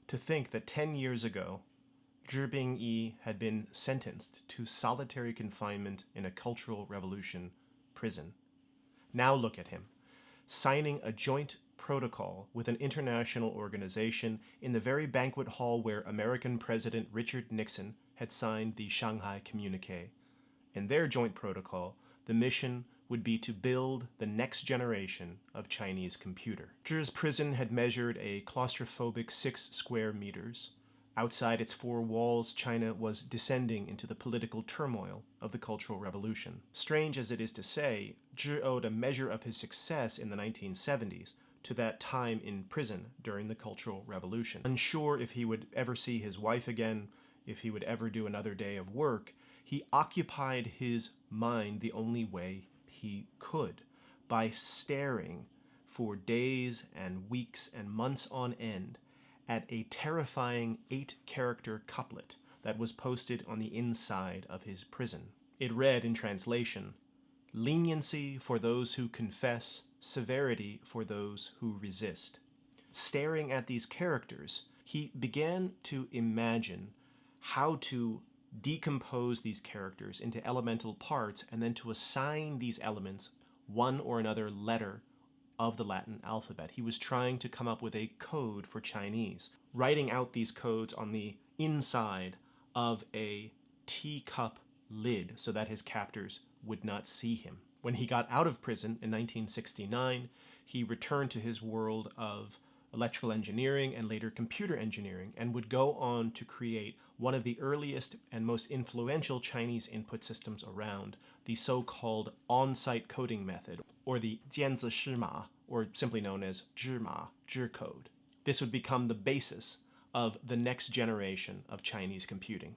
To think that 10 years ago, Zhi Bingyi had been sentenced to solitary confinement in a Cultural Revolution prison. Now look at him, signing a joint protocol with an international organization in the very banquet hall where American President Richard Nixon had signed the Shanghai Communique. In their joint protocol, the mission would be to build the next generation of Chinese computer. Zhi's prison had measured a claustrophobic 6 square meters. Outside its four walls, China was descending into the political turmoil of the Cultural Revolution. Strange as it is to say, Zhi owed a measure of his success in the 1970s to that time in prison during the Cultural Revolution. Unsure if he would ever see his wife again, if he would ever do another day of work, he occupied his mind the only way he could, by staring for days and weeks and months on end at a terrifying 8-character couplet that was posted on the inside of his prison. It read, in translation, "Leniency for those who confess, severity for those who resist." Staring at these characters, he began to imagine how to decompose these characters into elemental parts and then to assign these elements one or another letter of the Latin alphabet. He was trying to come up with a code for Chinese, writing out these codes on the inside of a teacup lid so that his captors would not see him. When he got out of prison in 1969, he returned to his world of electrical engineering and later computer engineering, and would go on to create one of the earliest and most influential Chinese input systems around, the so-called on-site coding method, or the 尖字诗码, or simply known as 芝麻, Zhi code. This would become the basis of the next generation of Chinese computing.